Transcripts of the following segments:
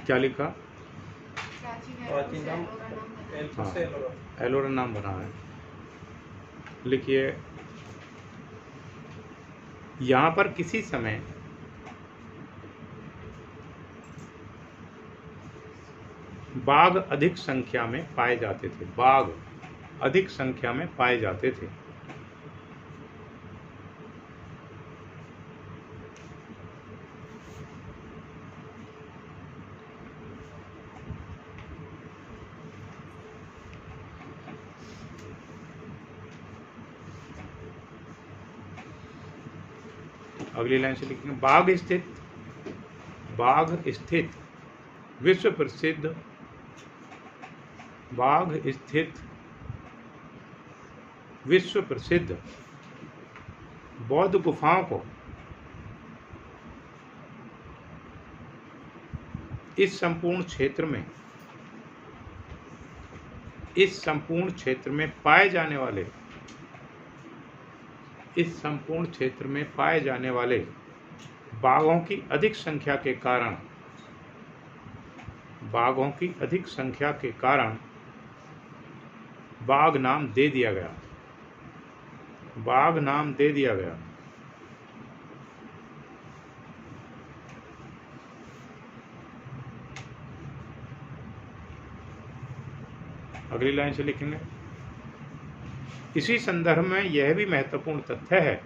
क्या लिखा? प्राचीन नाम एल्फो हाँ, से एलोरा। एलोरा नाम बना है। लिखिए, यहाँ पर किसी समय बाघ अधिक संख्या में पाए जाते थे। बाघ अधिक संख्या में पाए जाते थे। अगली लाइन से लिखेंगे, बाघ स्थित विश्व प्रसिद्ध बाघ स्थित विश्व प्रसिद्ध बौद्ध गुफाओं को इस संपूर्ण क्षेत्र में पाए जाने वाले बाघों की अधिक संख्या के कारण बाघ नाम दे दिया गया। अगली लाइन से लिखेंगे, इसी संदर्भ में यह भी महत्वपूर्ण तथ्य है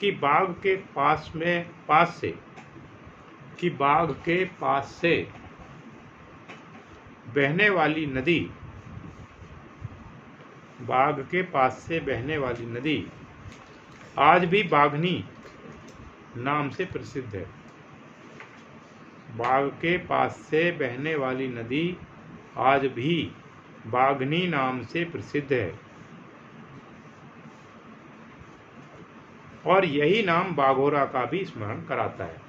कि बाघ के पास से बहने वाली नदी आज भी बाघनी नाम से प्रसिद्ध है। बाघ के पास से बहने वाली नदी आज भी बाघनी नाम से प्रसिद्ध है और यही नाम बाघोरा का भी स्मरण कराता है।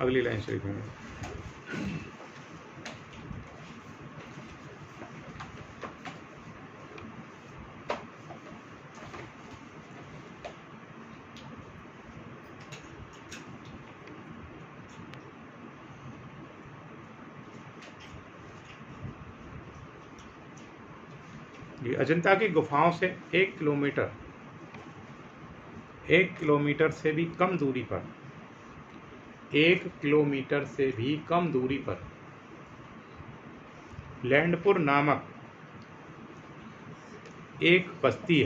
अगली लाइन से लिखेंगे, अजंता की गुफाओं से 1 किलोमीटर से भी कम दूरी पर लैंडपुर नामक एक बस्ती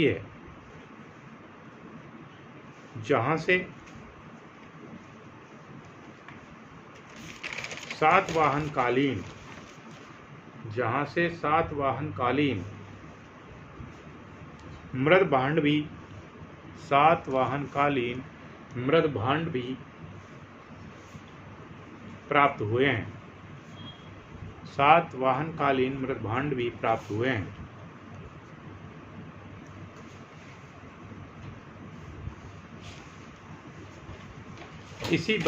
है जहां से सातवाहनकालीन मृद भांड भी प्राप्त हुए हैं। इसी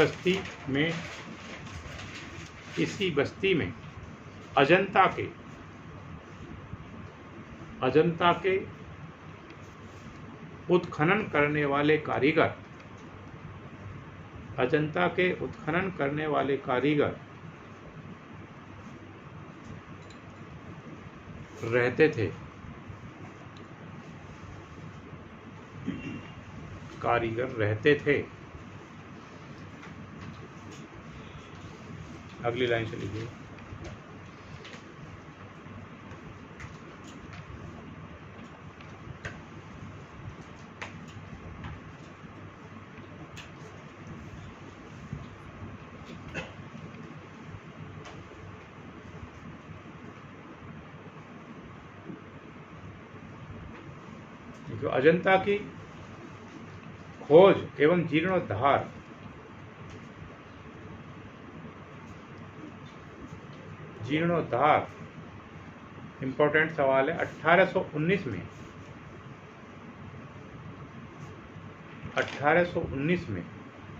बस्ती में अजंता के उत्खनन करने वाले कारीगर रहते थे। अगली लाइन से लिखिए, जो अजंता की खोज एवं जीर्णोद्धार इंपॉर्टेंट सवाल है। 1819 में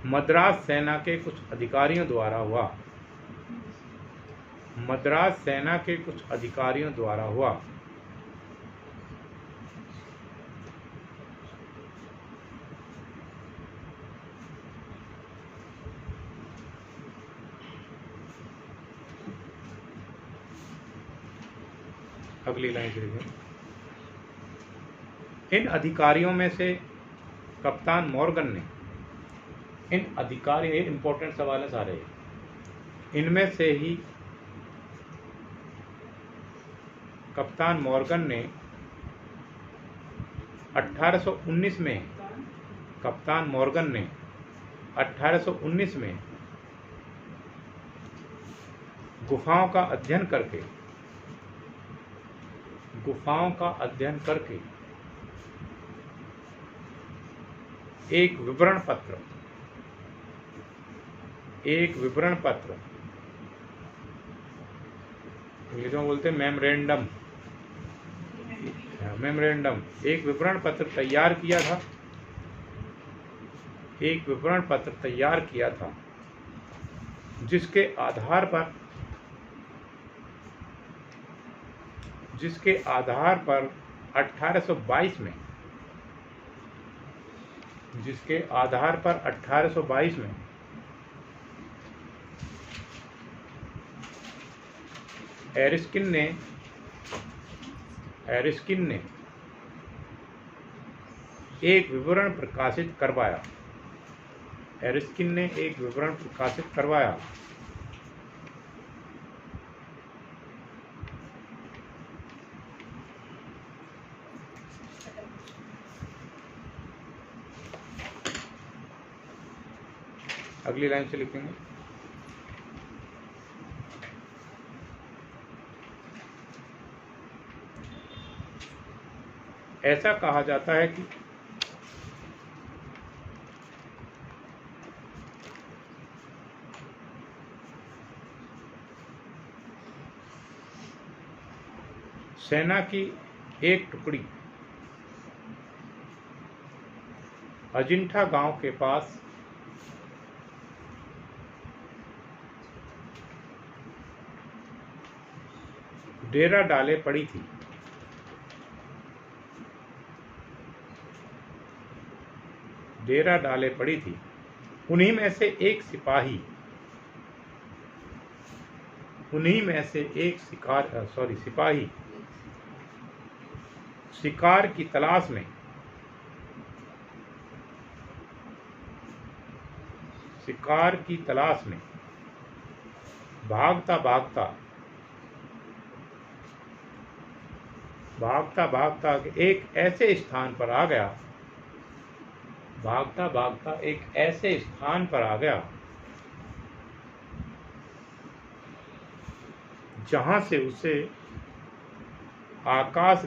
मद्रास सेना के कुछ अधिकारियों द्वारा हुआ। मद्रास सेना के कुछ अधिकारियों द्वारा हुआ। अगली लाइन देखिए। इन अधिकारियों में से कप्तान मॉर्गन ने, इन अधिकारी, ये इंपॉर्टेंट सवाल है सारे, इनमें से ही कप्तान मॉर्गन ने 1819 में, कप्तान मॉर्गन ने 1819 में गुफाओं का अध्ययन करके एक विवरण पत्र, इंग्लिश में बोलते हैं मेमोरेंडम, एक विवरण पत्र तैयार किया था, जिसके आधार पर 1822 में एरिस्किन ने एक विवरण प्रकाशित करवाया। अगली लाइन से लिखेंगे। ऐसा कहा जाता है कि सेना की एक टुकड़ी अजिंठा गांव के पास डेरा डाले पड़ी थी। उन्हीं में से एक सिपाही शिकार की तलाश में भागता एक ऐसे स्थान पर आ गया जहां से उसे आकाश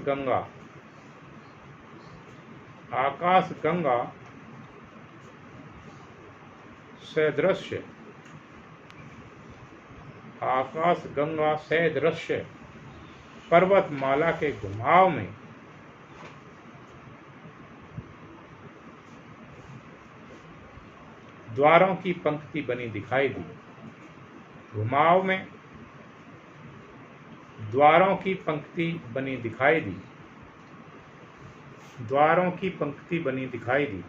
गंगा सदृश्य पर्वतमाला के घुमाव में द्वारों की पंक्ति बनी दिखाई दी। द्वारों की पंक्ति बनी दिखाई दी।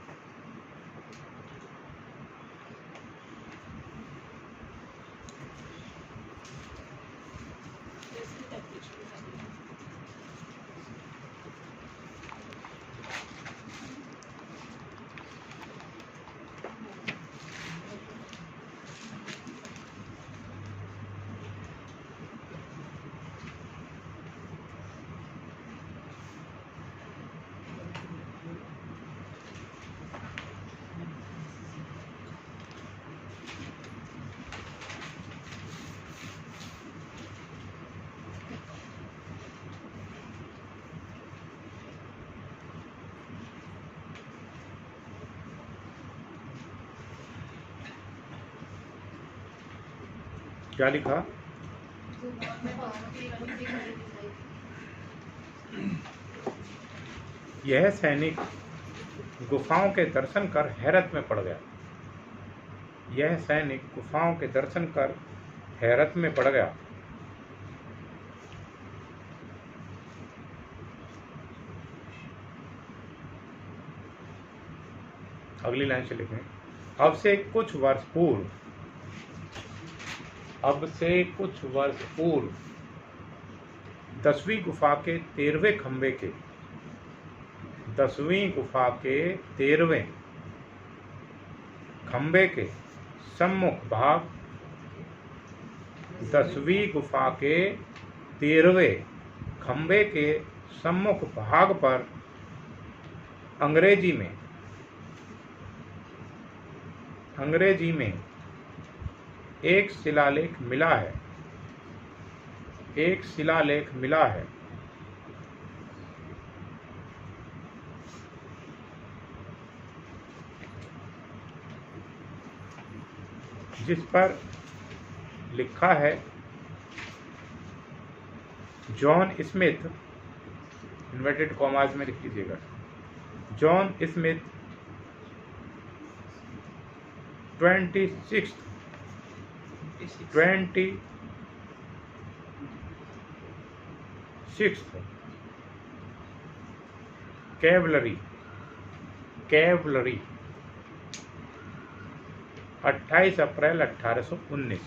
क्या लिखा? जुबान में बालों की लंबी घड़ी दिखाई दी। यह सैनिक गुफाओं के दर्शन कर हैरत में पड़ गया। यह सैनिक गुफाओं के दर्शन कर हैरत में पड़ गया। अगली लाइन से लिखें। अब से कुछ वर्ष पूर्व 10वीं गुफा के 13वें खंबे के 10वीं गुफा के 13वें खंबे के सम्मुख भाग 10वीं गुफा के 13वें खंबे के सम्मुख भाग पर अंग्रेजी में एक शिलालेख मिला है। जिस पर लिखा है जॉन स्मिथ, इन्वर्टेड कॉमास में लिख लीजिएगा, जॉन स्मिथ 26th कैवलरी 28 अप्रैल 1819।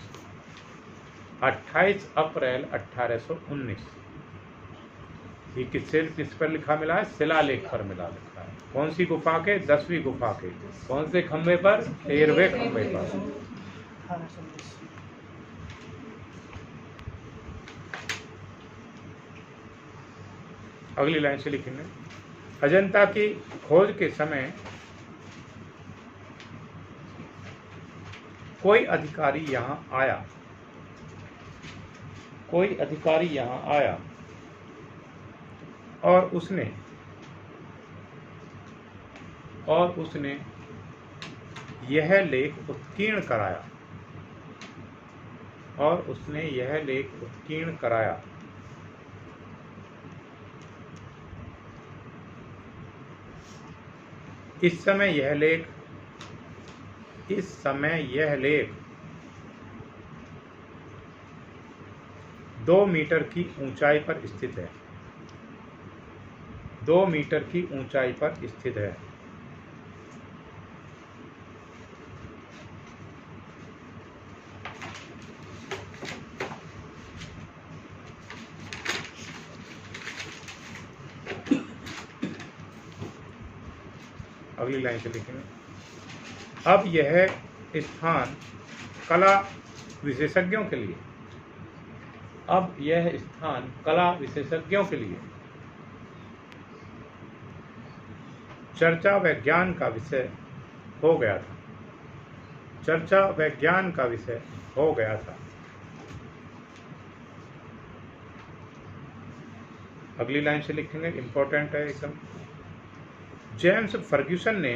ये किस पर लिखा मिला है? शिलालेख पर मिला लिखा है। कौन सी गुफा के? 10वीं गुफा के। कौन से खंबे पर? 13वें खंबे पर। अगली लाइन से लिखेंगे। अजंता की खोज के समय कोई अधिकारी यहाँ आया और उसने यह लेख उत्कीर्ण कराया। इस समय यह लेख 2 मीटर की ऊंचाई पर स्थित है। 2 मीटर की ऊंचाई पर स्थित है। अगली लाइन से लिखेंगे। अब यह स्थान कला विशेषज्ञों के लिए चर्चा व ज्ञान का विषय हो गया था। अगली लाइन से लिखेंगे, इंपॉर्टेंट है एकदम। जेम्स फर्ग्यूसन ने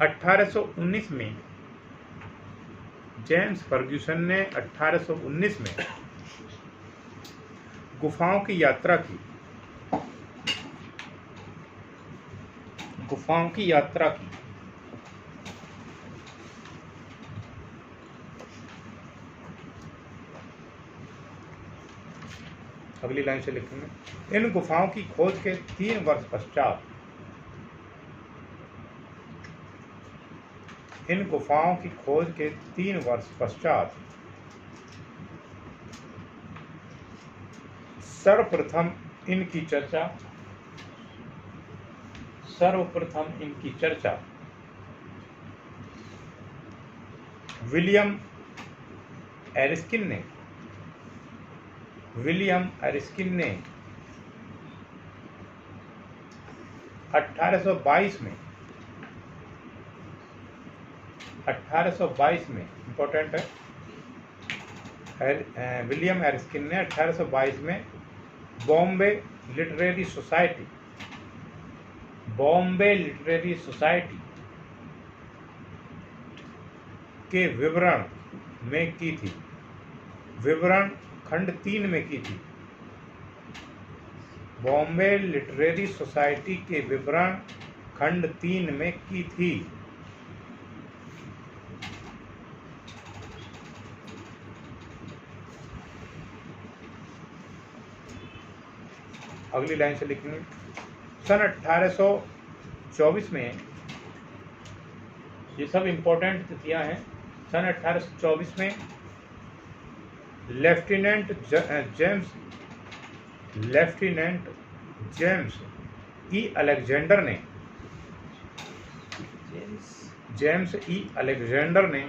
1819 में गुफाओं की यात्रा की। अगली लाइन से लिखेंगे। इन गुफाओं की खोज के 3 वर्ष पश्चात सर्वप्रथम इनकी चर्चा विलियम एरिस्किन ने 1822 में इंपॉर्टेंट है। विलियम एरिस्किन ने 1822 में Bombay literary society, Bombay literary society के विवरण में की थी। विवरण खंड 3 में की थी। बॉम्बे लिटरेरी सोसाइटी के विवरण खंड 3 में की थी। अगली लाइन से लिखेंगे, सन 1824 में, ये सब इंपॉर्टेंट तिथियां हैं। सन 1824 में लेफ्टिनेंट जेम्स ई अलेक्जेंडर ने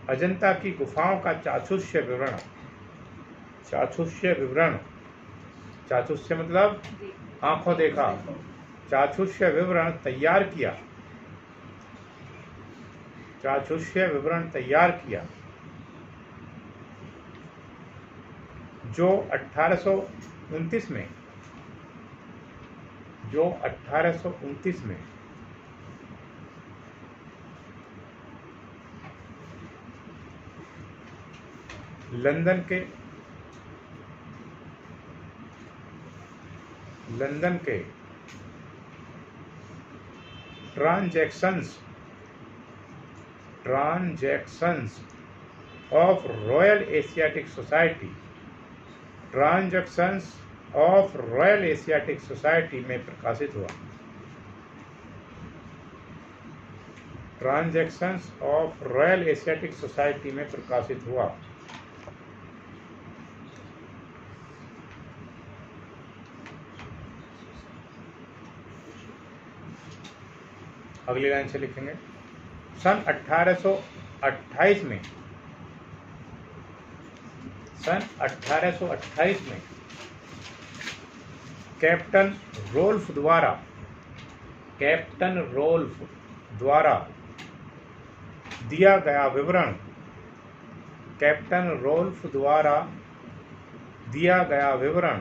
अजंता की गुफाओं का चाक्षुष्य मतलब आंखों देखा, चाक्षुष्य विवरण तैयार किया, जो 1829 में लंदन के transactions of royal Asiatic society में प्रकाशित हुआ। Transactions of royal Asiatic society में प्रकाशित हुआ। अगली लाइन से लिखेंगे, सन 1828 में कैप्टन रोल्फ द्वारा दिया गया विवरण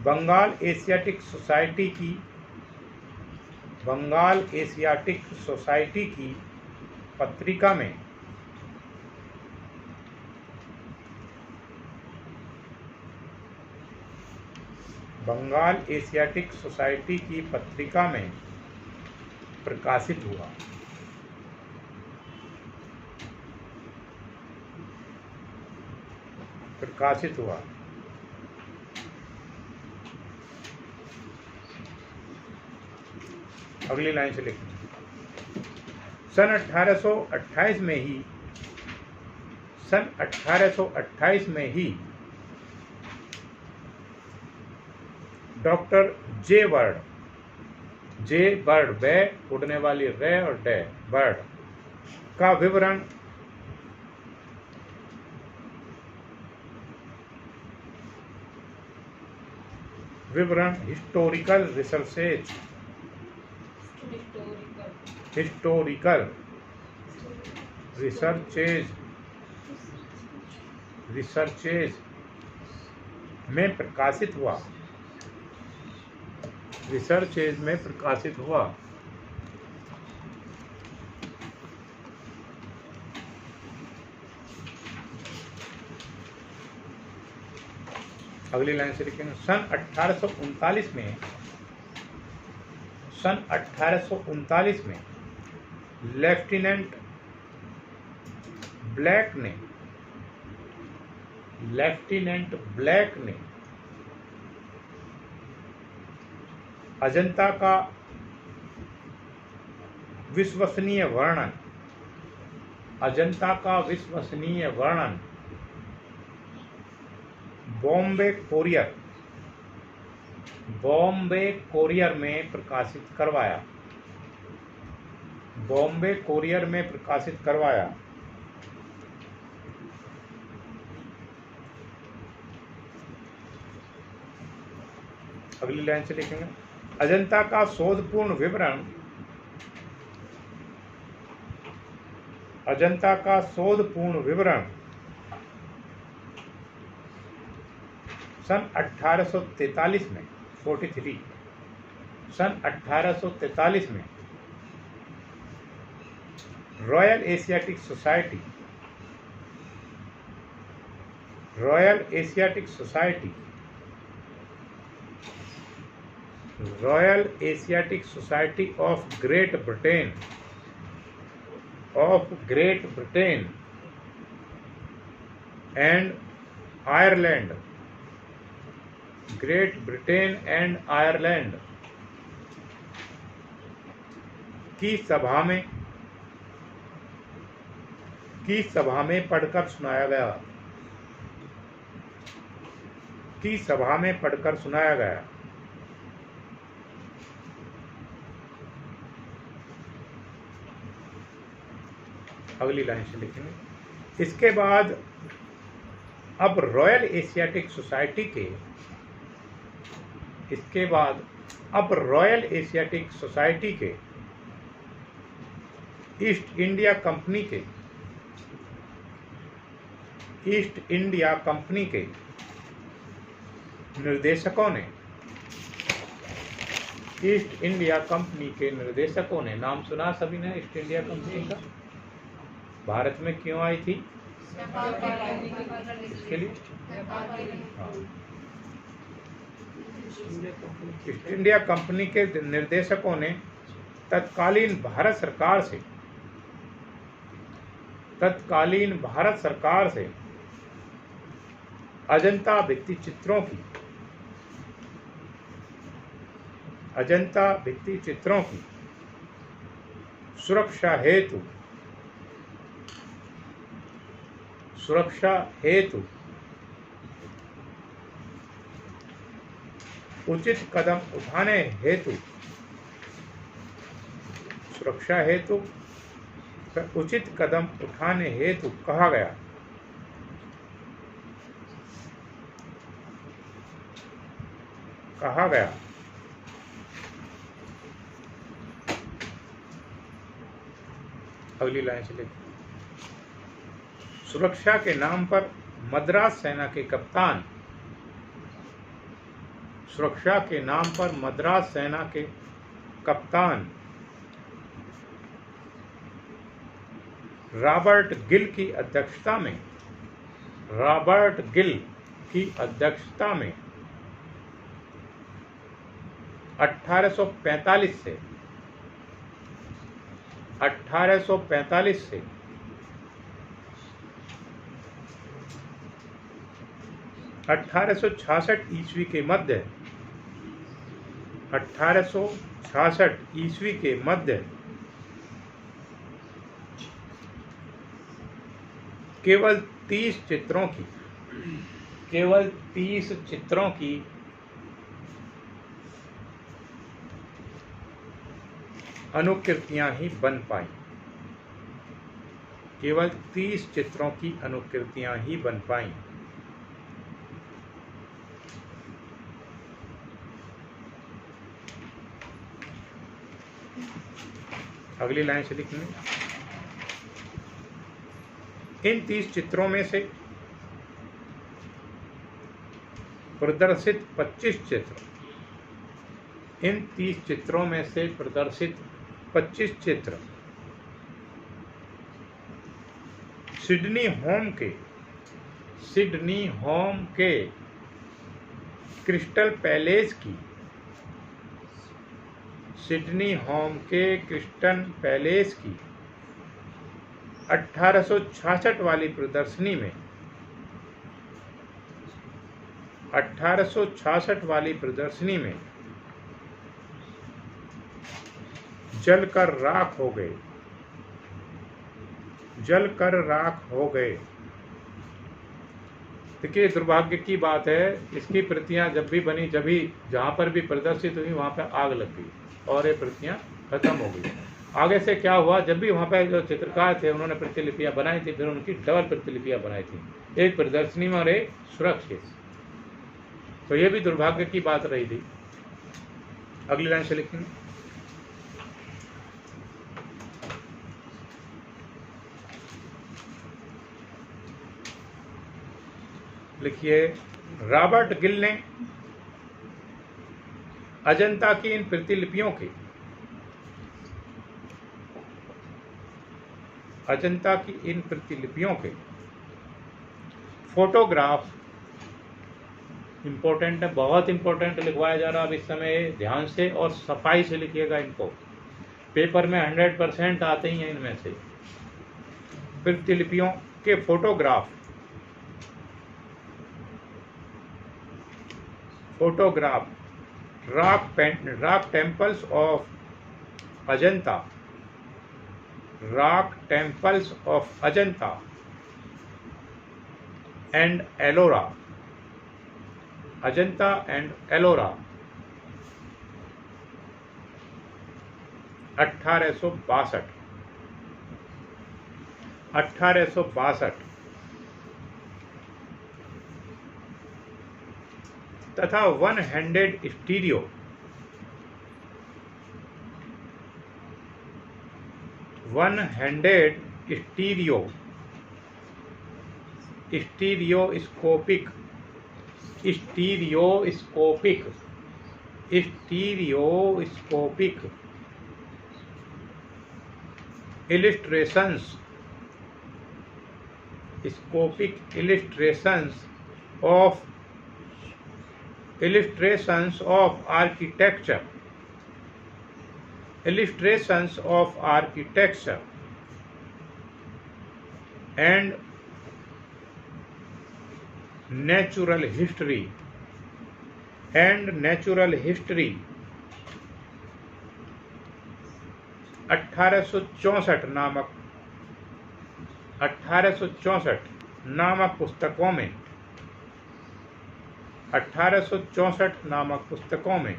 बंगाल एशियाटिक सोसाइटी की पत्रिका में प्रकाशित हुआ। अगली लाइन से लिखेंगे, सन 1828 में ही डॉक्टर जे बर्ड वे उड़ने वाली रे और डे बर्ड का विवरण हिस्टोरिकल रिसर्चेज में प्रकाशित हुआ। अगली लाइन से लिखेंगे, सन 1839 में लेफ्टिनेंट ब्लैक ने अजंता का विश्वसनीय वर्णन बॉम्बे कोरियर में प्रकाशित करवाया। अगली लाइन से लिखेंगे, अजंता का शोधपूर्ण विवरण अजंता का शोधपूर्ण विवरण सन 1843 में 43 सन 1843 में royal Asiatic society royal Asiatic society of great Britain and Ireland की सभा में पढ़कर सुनाया गया। अगली लाइन से लिखेंगे। इसके बाद अब रॉयल एशियाटिक सोसाइटी के ईस्ट इंडिया कंपनी के निर्देशकों ने नाम सुना सभी ने ईस्ट इंडिया कंपनी का? भारत में क्यों आई थी? इसके लिए ईस्ट इंडिया कंपनी के निर्देशकों ने तत्कालीन भारत सरकार से अजंता भित्ति चित्रों की सुरक्षा हेतु उचित कदम उठाने हेतु कहा गया। अगली लाइन से लिखिए। सुरक्षा के नाम पर मद्रास सेना के कप्तान रॉबर्ट गिल की अध्यक्षता में 1845 से 1866 ईस्वी के मध्य केवल 30 चित्रों की अनुकृतियां ही बन पाई। केवल 30 चित्रों की अनुकृतियां ही बन पाई। अगली लाइन से लिखेंगे। इन 30 चित्रों में से प्रदर्शित 25 चित्र सिडनी होम के क्रिस्टल पैलेस की 1866 वाली प्रदर्शनी में जलकर राख हो गए। देखिए, दुर्भाग्य की बात है, इसकी प्रतियां जब भी बनी, जहां पर भी प्रदर्शित हुई वहां पर आग लग गई और ये प्रतियां खत्म हो गई। आगे से क्या हुआ, जब भी वहां पर जो चित्रकार थे उन्होंने प्रतिलिपियां बनाई थी, फिर उनकी डबल प्रतिलिपियां बनाई थी, एक प्रदर्शनी में और एक सुरक्षित। तो ये भी दुर्भाग्य की बात रही थी। अगली लाइन से लिखेंगे। लिखिए, रॉबर्ट गिल ने अजंता की इन प्रतिलिपियों के फोटोग्राफ, इंपॉर्टेंट है, बहुत इंपॉर्टेंट लिखवाया जा रहा है अब इस समय, ध्यान से और सफाई से लिखिएगा इनको, पेपर में 100% आते ही हैं इनमें से। प्रतिलिपियों के photograph rock temples of Ajanta and Ellora, 1862 तथा one handed stereoscopic illustrations of architecture and natural history 1864 नामक पुस्तकों में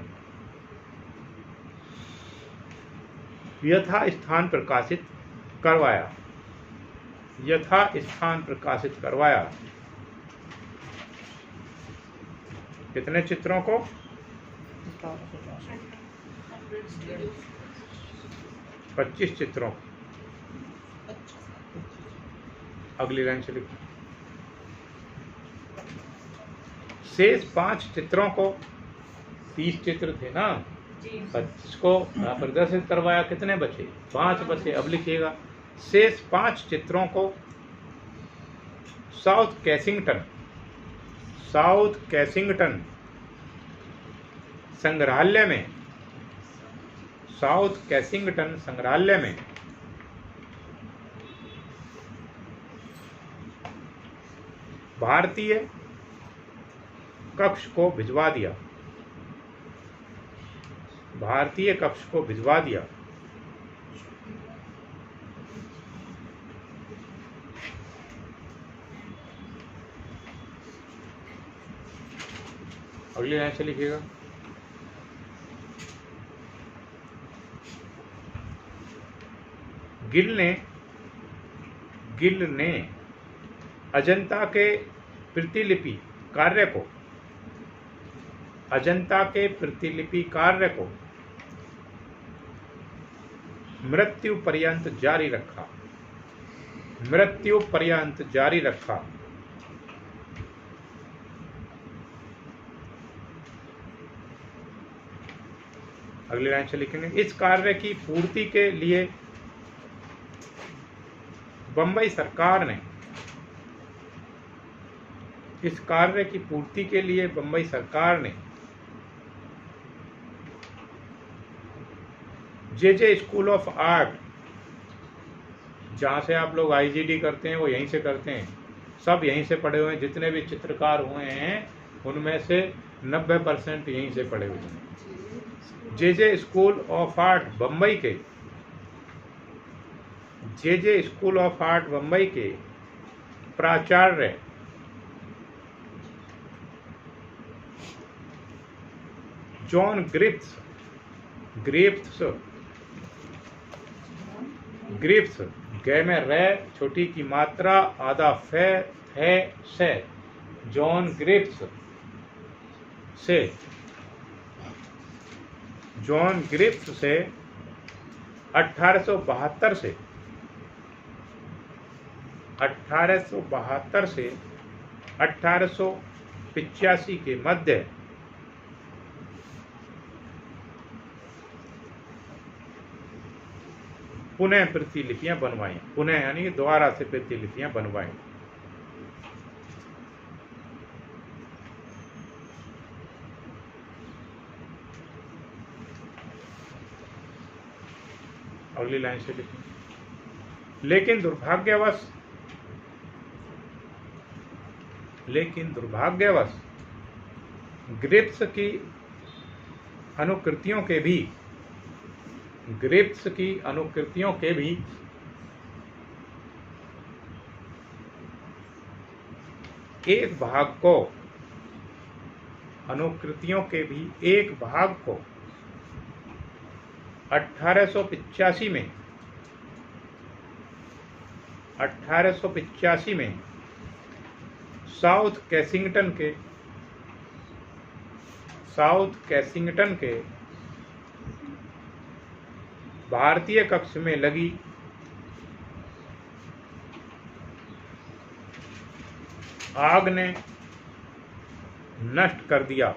यथास्थान प्रकाशित करवाया। कितने चित्रों को? 25 चित्रों। अगली लाइन से लिखो, शेष 5 चित्रों को, 30 चित्र थे ना, 25 को प्रदर्शित करवाया, कितने बचे? 5 बचे। अब लिखिएगा, शेष 5 चित्रों को साउथ कैसिंगटन संग्रहालय में भारतीय कक्ष को भिजवा दिया। अगली लाइन से लिखिएगा, गिल ने अजंता के प्रतिलिपि कार्य को मृत्यु पर्यंत जारी रखा। अगली लाइन से लिखेंगे, इस कार्य की पूर्ति के लिए बंबई सरकार ने जे स्कूल ऑफ आर्ट, जहाँ से आप लोग IGD करते हैं वो यहीं से करते हैं, सब यहीं से पढ़े हुए हैं, जितने भी चित्रकार हुए हैं उनमें से 90% यहीं से पढ़े हुए हैं। जे स्कूल ऑफ आर्ट बम्बई के प्राचार्य जॉन ग्रिफ्थ्स गै में रे छोटी की मात्रा आधा फे थे से, जॉन ग्रिफ्थ्स से 1872 से 1885 के मध्य पुनः प्रतिलिपियां बनवाई। पुनः यानी कि दोबारा से प्रतिलिपियां बनवाई। अगली लाइन से लिखें। लेकिन दुर्भाग्यवश ग्रिप्स की अनुकृतियों के भी एक भाग को 1885 में साउथ कैसिंगटन के भारतीय कक्ष में लगी आग ने नष्ट कर दिया।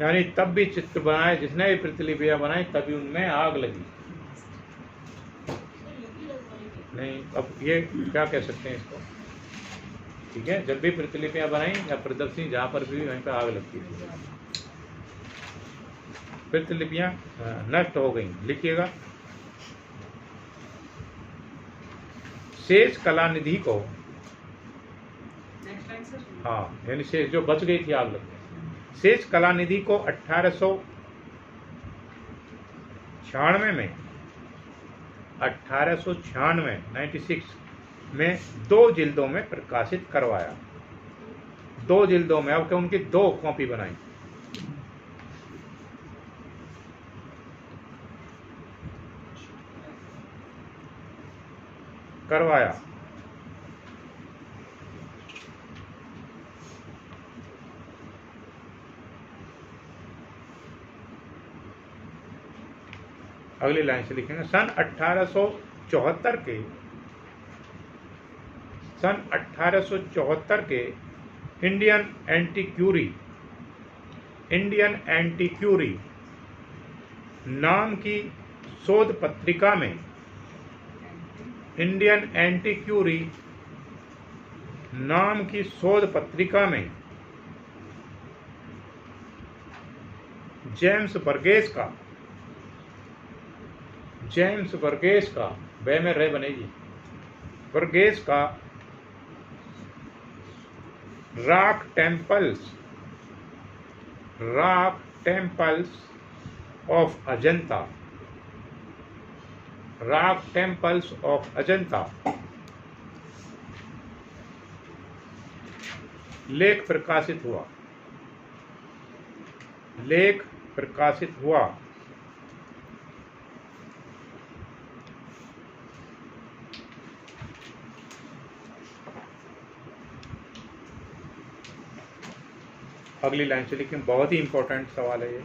यानी तब भी चित्र बनाए, जिसने भी प्रतिलिपियां बनाई तभी उनमें आग लगी। नहीं, अब ये क्या कह सकते हैं इसको, ठीक है। जब भी प्रतिलिपियां बनाई या प्रदर्शनी जहां पर भी, वहीं पर आग लगती थी। प्रतिलिपियां नष्ट हो गई। लिखिएगा, शेष कला निधि को, हाँ, यानी शेष जो बच गई थी आग लगती, शेष कला निधि को 1896 में 2 जिल्दों में प्रकाशित करवाया। 2 जिल्दों में, अब उनकी 2 कॉपी बनाई। करवाया। अगली लाइन से लिखेंगे, सन 1874 के इंडियन एंटीक्यूरी नाम की शोध पत्रिका में जेम्स वर्गेस का वे में रह बनेगी, वर्गेस का रॉक टेम्पल्स ऑफ अजंता लेख प्रकाशित हुआ। अगली लाइन से लिखें, बहुत ही इंपॉर्टेंट सवाल है ये।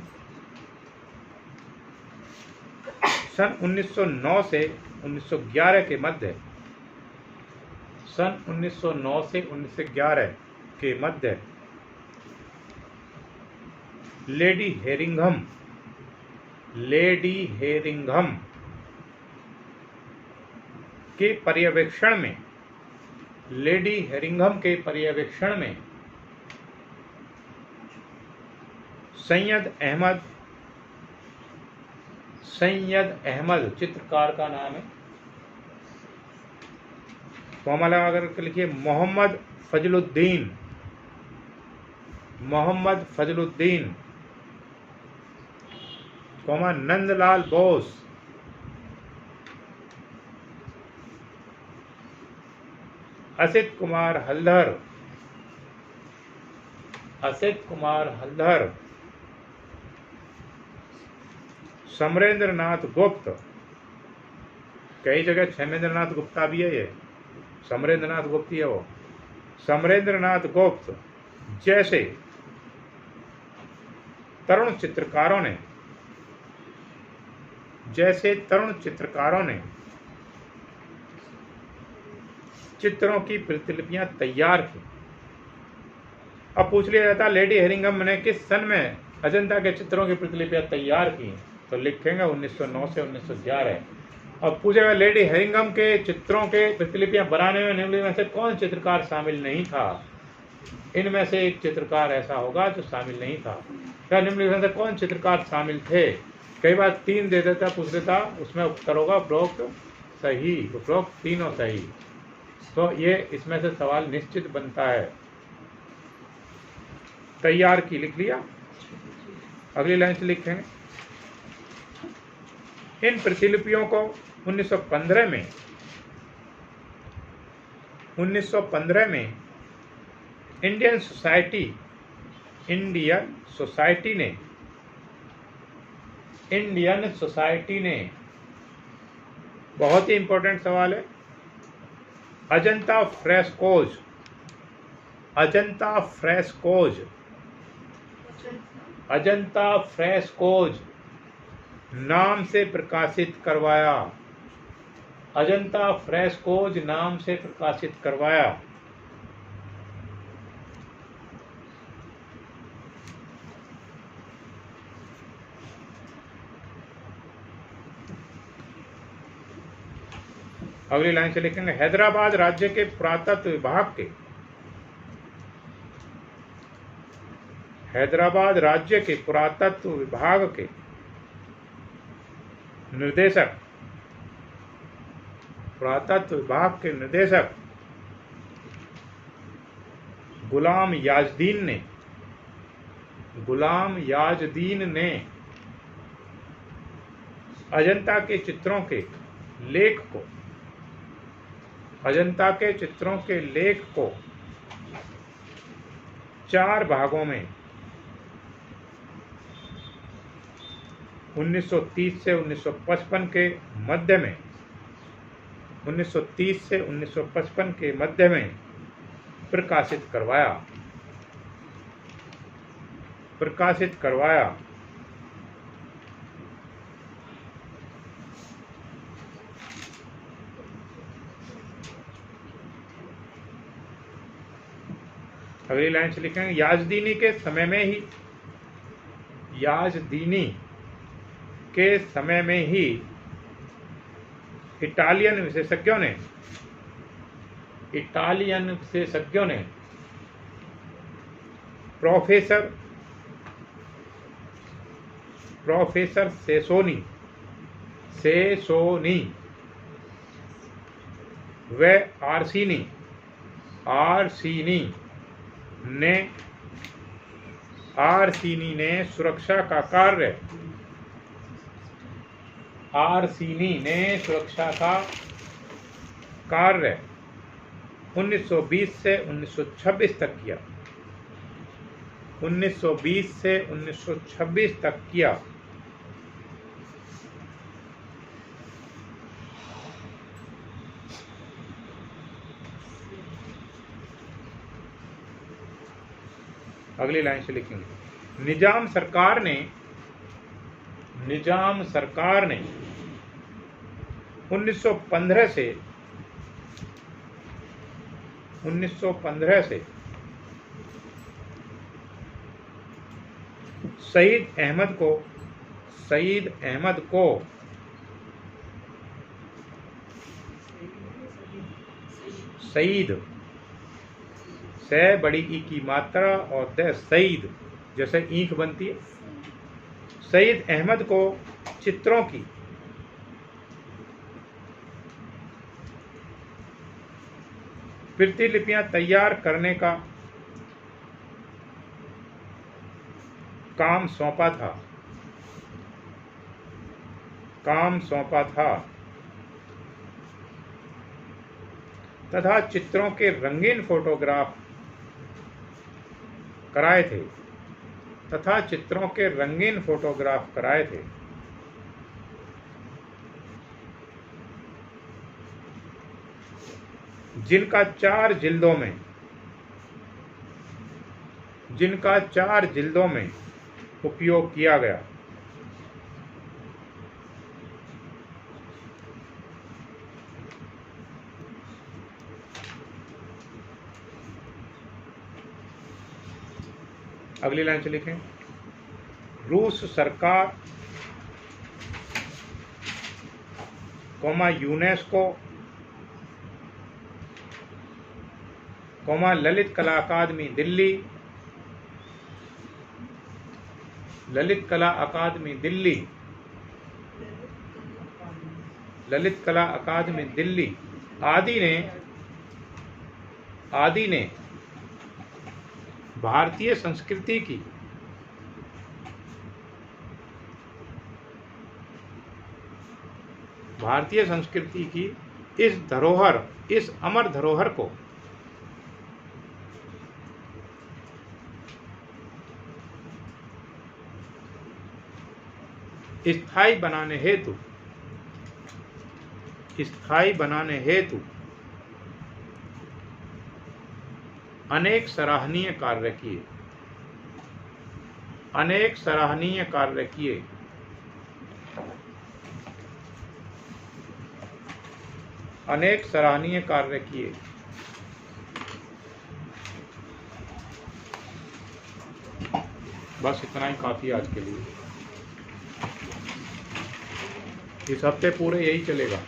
सन 1909 से 1911 के मध्य, सन 1909 से 1911 के मध्य लेडी हेरिंघम के पर्यवेक्षण में सैयद अहमद चित्रकार का नाम है, कॉमा लगा कर लिखिए, मोहम्मद फजलुद्दीन, कॉमा नंदलाल बोस, असित कुमार हल्दर, समरेंद्रनाथ गुप्त, कई जगह क्षेमेंद्रनाथ गुप्ता भी है, ये समरेंद्रनाथ गुप्त है वो, समरेंद्रनाथ गुप्त जैसे तरुण चित्रकारों ने चित्रों की प्रतिलिपियां तैयार की। अब पूछ लिया जाता लेडी हेरिंगम ने किस सन में अजंता के चित्रों की प्रतिलिपियां तैयार की, तो लिखेंगे 1909 से 1911। अब पूछेगा लेडी हेरिंगम के चित्रों के प्रतिलिपियां बनाने में निम्नलिखित में से कौन चित्रकार शामिल नहीं था। इनमें से एक चित्रकार ऐसा होगा जो शामिल नहीं था। क्या निम्नलिखित में से कौन चित्रकार शामिल थे। कई बार 3 दे देता पूछ लेता, उसमें उत्तर होगा उपरोक्त सही, उपरोक्त तीनों सही। तो ये इसमें से सवाल निश्चित बनता है। तैयार की लिख लिया, अगली लाइन से लिखेंगे। इन प्रतिलिपियों को 1915 में इंडियन सोसाइटी ने बहुत ही इंपॉर्टेंट सवाल है, अजंता फ्रेस्कोज नाम से प्रकाशित करवाया। अजंता फ्रेस्कोज नाम से प्रकाशित करवाया। अगली लाइन से लिखेंगे हैदराबाद राज्य के पुरातत्व विभाग के निर्देशक गुलाम याजदीन ने अजंता के चित्रों के लेख को 4 भागों में 1930 से 1955 के मध्य में प्रकाशित करवाया। अगली लाइन से लिखेंगे याजदीनी के समय में ही इटालियन विशेषज्ञों ने प्रोफेसर सेसोनी व आरसीनी ने सुरक्षा का कार्य 1920 से 1926 तक किया। अगली लाइन से लिखेंगे निजाम सरकार ने 1915 से सईद अहमद को सईद से बड़ी ई की मात्रा और द सईद जैसे ईंख बनती है। सईद अहमद को चित्रों की प्रतिलिपियां तैयार करने का काम सौंपा था तथा चित्रों के रंगीन फोटोग्राफ कराए थे। जिनका 4 जिल्दों में उपयोग किया गया। अगली लाइन से लिखें, रूस सरकार, यूनेस्को, ललित कला अकादमी दिल्ली, ललित कला अकादमी दिल्ली, ललित कला अकादमी दिल्ली आदि ने भारतीय संस्कृति की इस धरोहर, इस अमर धरोहर को स्थायी बनाने हेतु अनेक सराहनीय कार्य किए, बस इतना ही काफी आज के लिए। इस हफ्ते पूरे यही चलेगा।